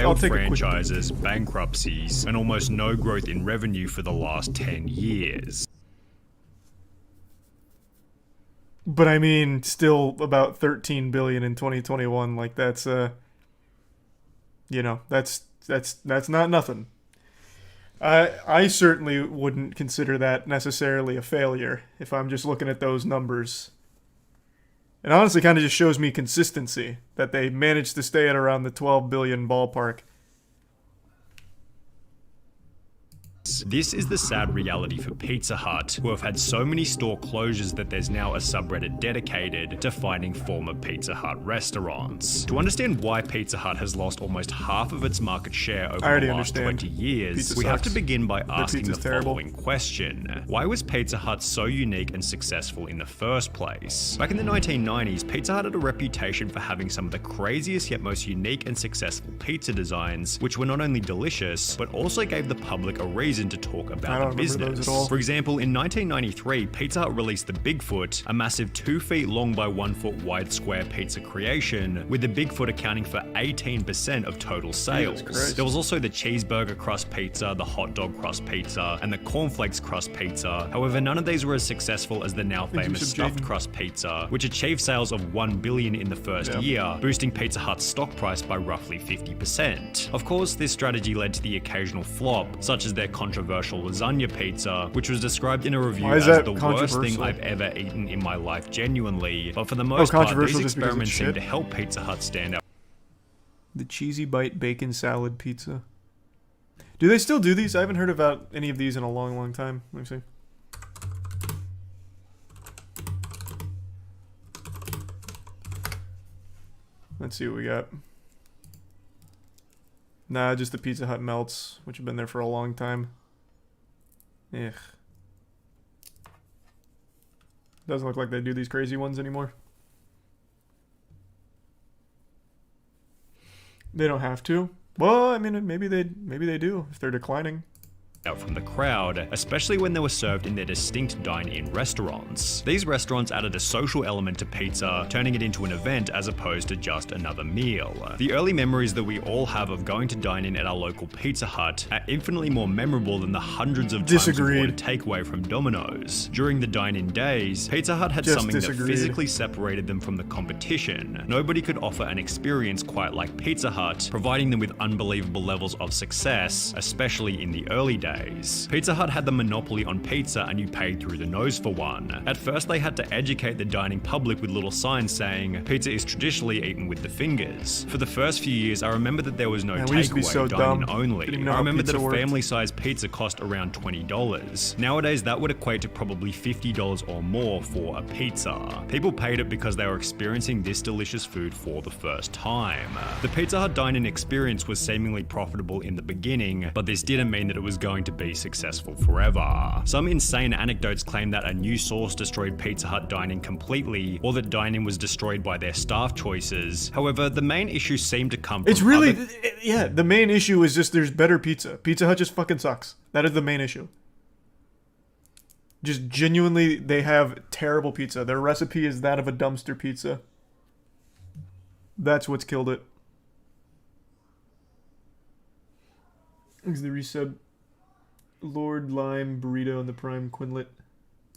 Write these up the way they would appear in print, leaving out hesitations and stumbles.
Failed franchises, bankruptcies, and almost no growth in revenue for the last 10 years. But I mean, still about 13 billion in 2021. Like that's you know, that's not nothing. I certainly wouldn't consider that necessarily a failure if I'm just looking at those numbers. It honestly kind of just shows me consistency, that they managed to stay at around the 12 billion ballpark. This is the sad reality for Pizza Hut, who have had so many store closures that there's now a subreddit dedicated to finding former Pizza Hut restaurants. To understand why Pizza Hut has lost almost half of its market share over the last 20 years, we have to begin by asking the following question. Why was Pizza Hut so unique and successful in the first place? Back in the 1990s, Pizza Hut had a reputation for having some of the craziest yet most unique and successful pizza designs, which were not only delicious, but also gave the public a reason to talk about the business. For example, in 1993, Pizza Hut released the Bigfoot, a massive 2 feet long by 1 foot wide square pizza creation, with the Bigfoot accounting for 18% of total sales. There was also the cheeseburger crust pizza, the hot dog crust pizza, and the cornflakes crust pizza. However, none of these were as successful as the now famous stuffed crust pizza, which achieved sales of 1 billion in the first year, boosting Pizza Hut's stock price by roughly 50%. Of course, this strategy led to the occasional flop, such as their controversial lasagna pizza, which was described in a review as the worst thing I've ever eaten in my life genuinely, but for the most part, these experiments seem to help Pizza Hut stand out. The cheesy bite bacon salad pizza. Do they still do these? I haven't heard about any of these in a long time. Let me see. Let's see what we got. Nah, just the Pizza Hut melts, which have been there for a long time. Ugh. Doesn't look like they do these crazy ones anymore. They don't have to. Well, I mean, maybe they do if they're declining. Out from the crowd, especially when they were served in their distinct dine-in restaurants. These restaurants added a social element to pizza, turning it into an event as opposed to just another meal. The early memories that we all have of going to dine in at our local Pizza Hut are infinitely more memorable than the hundreds of times we ordered takeaway from Domino's. During the dine-in days, Pizza Hut had something that physically separated them from the competition. Nobody could offer an experience quite like Pizza Hut, providing them with unbelievable levels of success, especially in the early days. Pizza Hut had the monopoly on pizza and you paid through the nose for one. At first they had to educate the dining public with little signs saying, pizza is traditionally eaten with the fingers. For the first few years I remember that there was no takeaway, dine-in only. I remember that a family-sized pizza cost around $20. Nowadays that would equate to probably $50 or more for a pizza. People paid it because they were experiencing this delicious food for the first time. The Pizza Hut dine-in experience was seemingly profitable in the beginning, but this didn't mean that it was going to be successful forever. Some insane anecdotes claim that a new source destroyed Pizza Hut dine-in completely, or that dine-in was destroyed by their staff choices. However, the main issue seemed to come from the main issue is just there's better pizza. Pizza Hut just fucking sucks. That is the main issue. Just genuinely, they have terrible pizza. Their recipe is that of a dumpster pizza. That's what's killed it. Is the resub Lord Lime Burrito and the Prime Quinlet.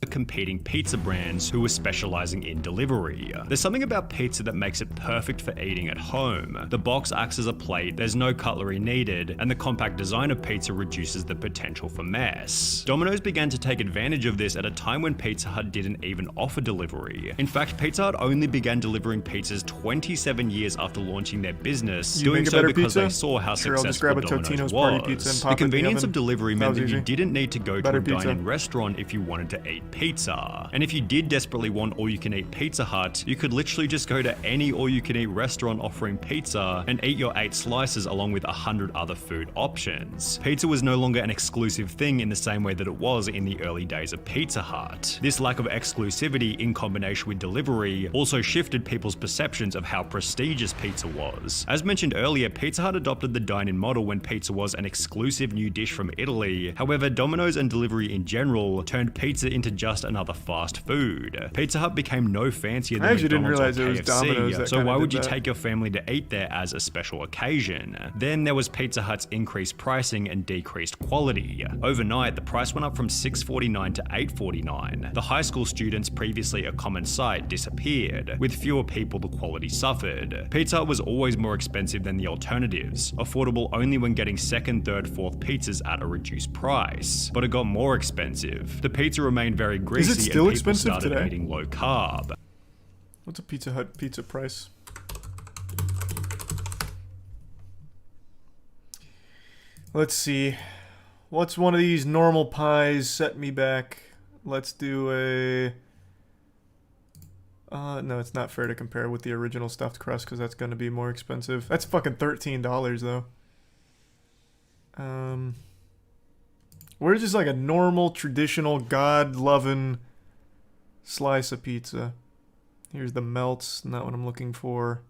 Competing pizza brands who were specializing in delivery. There's something about pizza that makes it perfect for eating at home. The box acts as a plate, there's no cutlery needed, and the compact design of pizza reduces the potential for mess. Domino's began to take advantage of this at a time when Pizza Hut didn't even offer delivery. In fact, Pizza Hut only began delivering pizzas 27 years after launching their business, doing so because they saw how successful Domino's was. The convenience of delivery meant that you didn't need to go to a dine-in restaurant if you wanted to eat pizza. And if you did desperately want all-you-can-eat Pizza Hut, you could literally just go to any all-you-can-eat restaurant offering pizza and eat your 8 slices along with 100 other food options. Pizza was no longer an exclusive thing in the same way that it was in the early days of Pizza Hut. This lack of exclusivity in combination with delivery also shifted people's perceptions of how prestigious pizza was. As mentioned earlier, Pizza Hut adopted the dine-in model when pizza was an exclusive new dish from Italy. However, Domino's and delivery in general turned pizza into just another fast food. Pizza Hut became no fancier than I actually didn't McDonald's realize or it was Domino's KFC, that so kinda why would did you that. take your family to eat there as a special occasion? Then there was Pizza Hut's increased pricing and decreased quality. Overnight, the price went up from $6.49 to $8.49. The high school students previously a common sight disappeared. With fewer people, the quality suffered. Pizza Hut was always more expensive than the alternatives, affordable only when getting second, third, fourth pizzas at a reduced price. But it got more expensive. The pizza remained very greasy Is it still and people expensive started today? eating low carb. What's a Pizza Hut pizza price? Let's see. What's one of these normal pies set me back? Let's do a... no, it's not fair to compare with the original stuffed crust because that's going to be more expensive. That's fucking $13 though. Where's just like a normal, traditional, God-loving slice of pizza? Here's the melts, not what I'm looking for.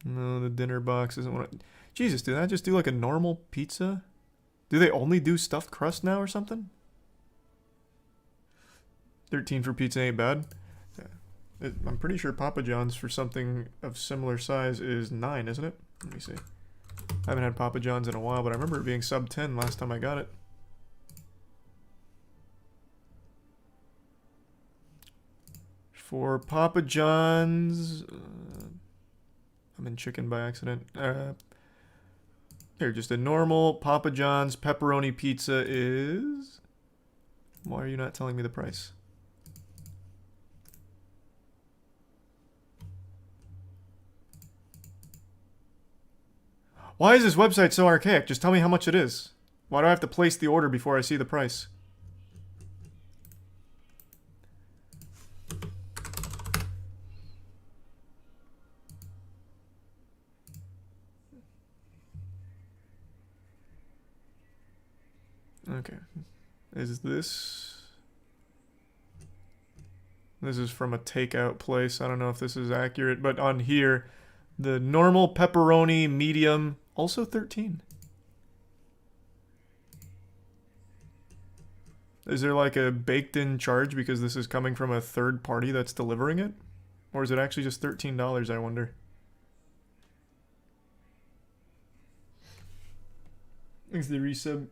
No, the dinner box isn't what I... Jesus, did I just do like a normal pizza? Do they only do stuffed crust now or something? 13 for pizza ain't bad. I'm pretty sure Papa John's for something of similar size is 9, isn't it? Let me see. I haven't had Papa John's in a while, but I remember it being sub 10 last time I got it. For Papa John's... I'm in chicken by accident. Here, just a normal Papa John's pepperoni pizza is... Why are you not telling me the price? Why is this website so archaic? Just tell me how much it is. Why do I have to place the order before I see the price? Okay. Is this... This is from a takeout place. I don't know if this is accurate, but on here, the normal pepperoni medium, also 13. Is there like a baked-in charge because this is coming from a third party that's delivering it? Or is it actually just $13, I wonder? Thanks to the resub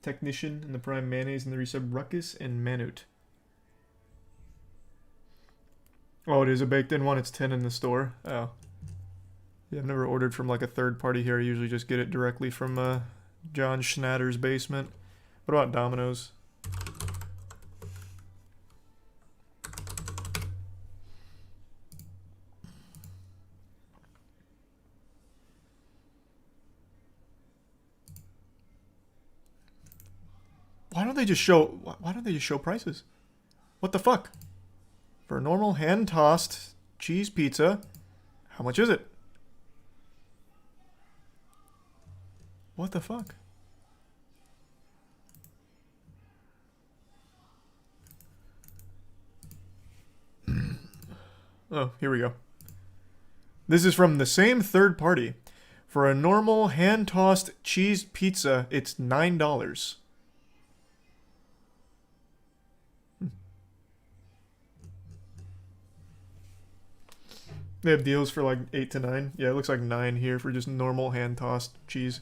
Technician and the Prime Mayonnaise and the resub Ruckus and Manute. Oh, it is a baked-in one. It's 10 in the store. Oh. Yeah, I've never ordered from like a third party here. I usually just get it directly from John Schnatter's basement. What about Domino's? Why don't they just show prices? What the fuck? For a normal hand-tossed cheese pizza, how much is it? What the fuck? Oh, here we go. This is from the same third party. For a normal hand-tossed cheese pizza, it's $9. They have deals for like 8 to 9. Yeah, it looks like 9 here for just normal hand-tossed cheese.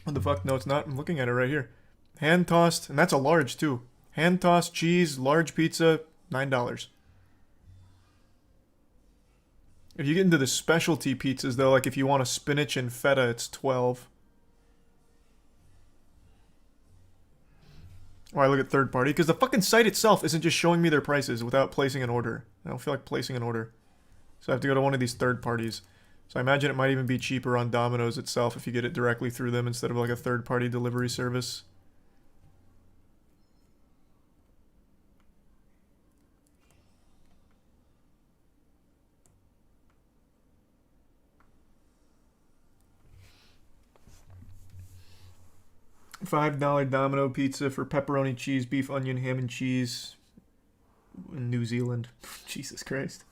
What the fuck? No, it's not. I'm looking at it right here. Hand-tossed, and that's a large too. Hand-tossed cheese, large pizza, $9. If you get into the specialty pizzas though, like if you want a spinach and feta, it's $12. Why I look at third party? Because the fucking site itself isn't just showing me their prices without placing an order. I don't feel like placing an order. So I have to go to one of these third parties. So I imagine it might even be cheaper on Domino's itself if you get it directly through them instead of like a third party delivery service. $5 Domino pizza for pepperoni, cheese, beef, onion, ham, and cheese in New Zealand. Jesus Christ.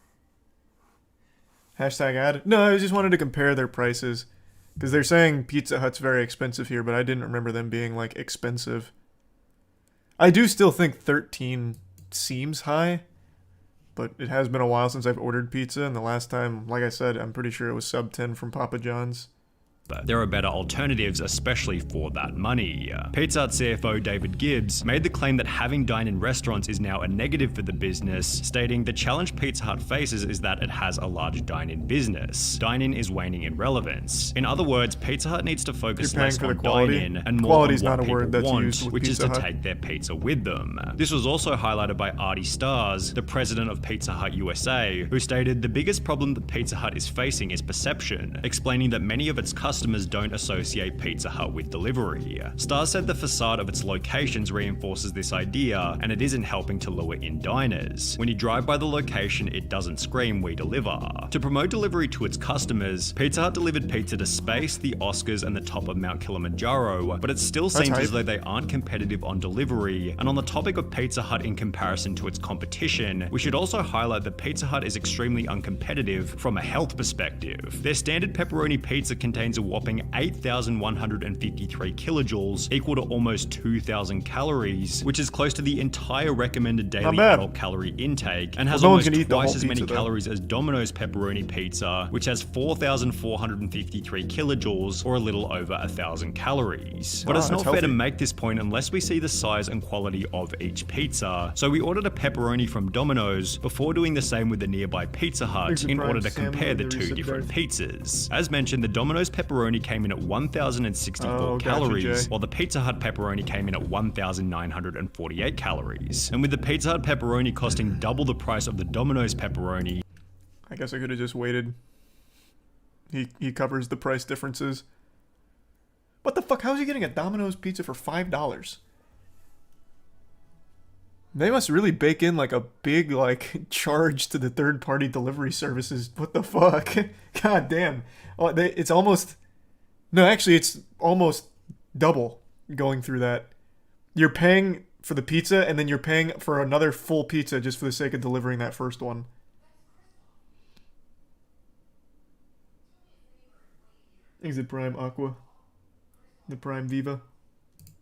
Hashtag ad. No, I just wanted to compare their prices. Because they're saying Pizza Hut's very expensive here, but I didn't remember them being, like, expensive. I do still think 13 seems high, but it has been a while since I've ordered pizza, and the last time, like I said, I'm pretty sure it was sub 10 from Papa John's. But there are better alternatives, especially for that money. Pizza Hut CFO David Gibbs made the claim that having dine-in restaurants is now a negative for the business, stating the challenge Pizza Hut faces is that it has a large dine-in business. Dine-in is waning in relevance. In other words, Pizza Hut needs to focus less on dine-in and more on what people want, which is to take their pizza with them. This was also highlighted by Artie Stars, the president of Pizza Hut USA, who stated the biggest problem that Pizza Hut is facing is perception, explaining that many of its customers don't associate Pizza Hut with delivery. Stars said the facade of its locations reinforces this idea, and it isn't helping to lure in diners. When you drive by the location, it doesn't scream, "We deliver." To promote delivery to its customers, Pizza Hut delivered pizza to space, the Oscars, and the top of Mount Kilimanjaro, but it still seems as though they aren't competitive on delivery. And on the topic of Pizza Hut in comparison to its competition, we should also highlight that Pizza Hut is extremely uncompetitive from a health perspective. Their standard pepperoni pizza contains a whopping 8,153 kilojoules, equal to almost 2,000 calories, which is close to the entire recommended daily adult calorie intake, and has almost twice as many calories as Domino's pepperoni pizza, which has 4,453 kilojoules, or a little over 1,000 calories. But it's not fair to make this point unless we see the size and quality of each pizza, so we ordered a pepperoni from Domino's before doing the same with the nearby Pizza Hut in order to compare the two different pizzas. As mentioned, the Domino's pepperoni came in at 1,064 calories, while the Pizza Hut pepperoni came in at 1,948 calories. And with the Pizza Hut pepperoni costing double the price of the Domino's pepperoni, I guess I could have just waited. He covers the price differences. What the fuck? How is he getting a Domino's pizza for $5? They must really bake in like a big like charge to the third-party delivery services. What the fuck? God damn. Oh, it's almost... No, actually, it's almost double going through that. You're paying for the pizza, and then you're paying for another full pizza just for the sake of delivering that first one. Is it Prime Aqua? The Prime Viva?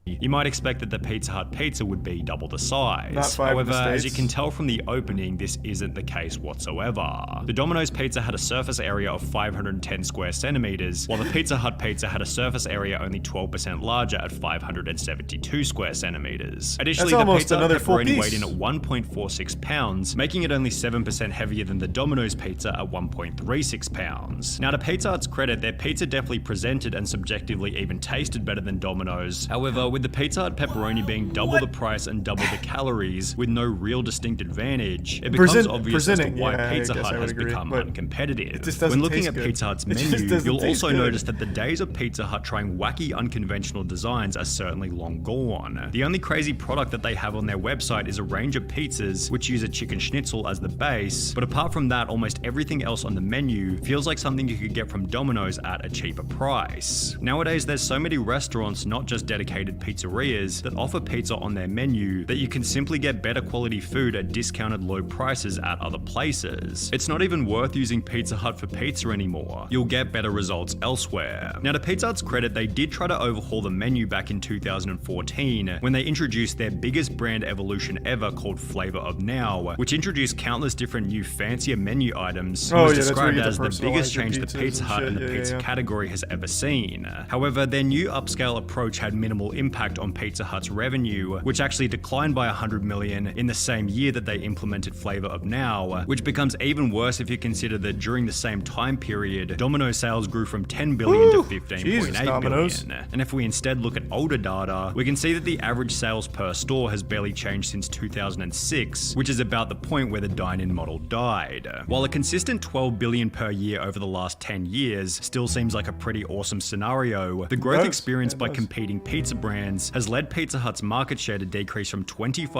You might expect that the Pizza Hut pizza would be double the size. Not five However, in the as States. you can tell from the opening, this isn't the case whatsoever. The Domino's pizza had a surface area of 510 square centimeters, while the Pizza Hut pizza had a surface area only 12% larger at 572 square centimeters. Additionally, the Pizza Hut pepperoni weighed in at 1.46 pounds, making it only 7% heavier than the Domino's pizza at 1.36 pounds. Now, to Pizza Hut's credit, their pizza definitely presented and subjectively even tasted better than Domino's. However, with the Pizza Hut pepperoni being double the price and double the calories, with no real distinct advantage, it becomes obvious as to why Pizza Hut has become uncompetitive. When looking at Pizza Hut's menu, you'll also notice that the days of Pizza Hut trying wacky, unconventional designs are certainly long gone. The only crazy product that they have on their website is a range of pizzas which use a chicken schnitzel as the base, but apart from that, almost everything else on the menu feels like something you could get from Domino's at a cheaper price. Nowadays, there's so many restaurants, not just dedicated pizzerias, that offer pizza on their menu that you can simply get better quality food at discounted low prices at other places. It's not even worth using Pizza Hut for pizza anymore. You'll get better results elsewhere. Now, to Pizza Hut's credit, they did try to overhaul the menu back in 2014 when they introduced their biggest brand evolution ever called Flavor of Now, which introduced countless different new fancier menu items and was described as the biggest change the Pizza Hut and the pizza category has ever seen. However, their new upscale approach had minimal impact on Pizza Hut's revenue, which actually declined by $100 million in the same year that they implemented Flavor of Now, which becomes even worse if you consider that during the same time period, Domino's sales grew from $10 billion to $15.8 billion. And if we instead look at older data, we can see that the average sales per store has barely changed since 2006, which is about the point where the dine-in model died. While a consistent $12 billion per year over the last 10 years still seems like a pretty awesome scenario, the growth experienced by competing pizza brands has led Pizza Hut's market share to decrease from 25%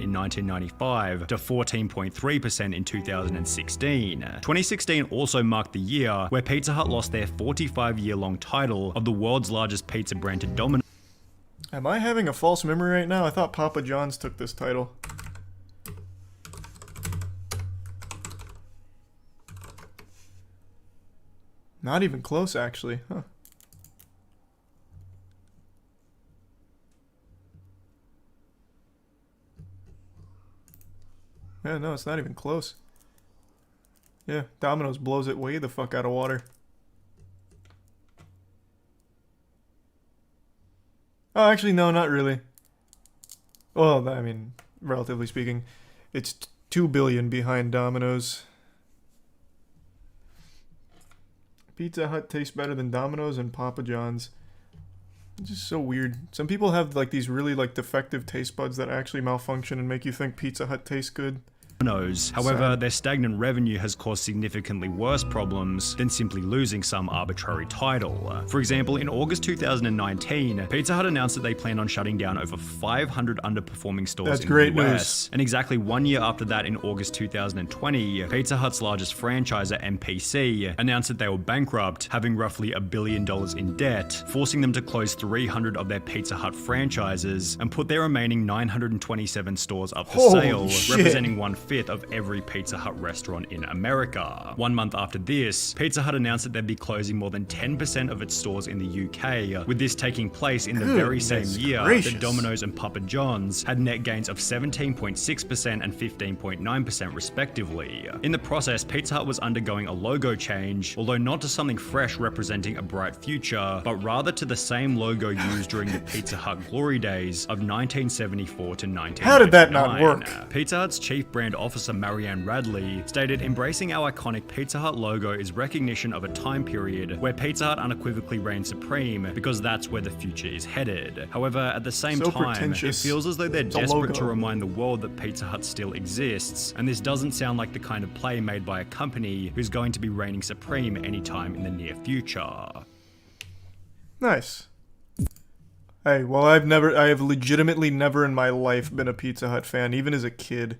in 1995 to 14.3% in 2016. 2016 also marked the year where Pizza Hut lost their 45-year-long title of the world's largest pizza brand to Domino's. Am I having a false memory right now? I thought Papa John's took this title. Not even close, actually. Huh. Yeah, no, it's not even close. Yeah, Domino's blows it way the fuck out of water. Oh, actually, no, not really. Well, I mean, relatively speaking, it's 2 billion behind Domino's. Pizza Hut tastes better than Domino's and Papa John's. It's just so weird. Some people have like these really like defective taste buds that actually malfunction and make you think Pizza Hut tastes good. However, their stagnant revenue has caused significantly worse problems than simply losing some arbitrary title. For example, in August 2019, Pizza Hut announced that they plan on shutting down over 500 underperforming stores in the US. News. And exactly 1 year after that, in August 2020, Pizza Hut's largest franchisor, MPC, announced that they were bankrupt, having roughly $1 billion in debt, forcing them to close 300 of their Pizza Hut franchises and put their remaining 927 stores up for sale, representing 1/5 of every Pizza Hut restaurant in America. 1 month after this, Pizza Hut announced that they'd be closing more than 10% of its stores in the UK, with this taking place in the very same year that Domino's and Papa John's had net gains of 17.6% and 15.9% respectively. In the process, Pizza Hut was undergoing a logo change, although not to something fresh representing a bright future, but rather to the same logo used during the Pizza Hut glory days of 1974 to 1999. How did that not work? Pizza Hut's chief brand officer Marianne Radley stated, "Embracing our iconic Pizza Hut logo is recognition of a time period where Pizza Hut unequivocally reigns supreme because that's where the future is headed. However, at the same time, it feels as though they're desperate to remind the world that Pizza Hut still exists, and this doesn't sound like the kind of play made by a company who's going to be reigning supreme anytime in the near future." Nice. Hey, well, I have legitimately never in my life been a Pizza Hut fan, even as a kid.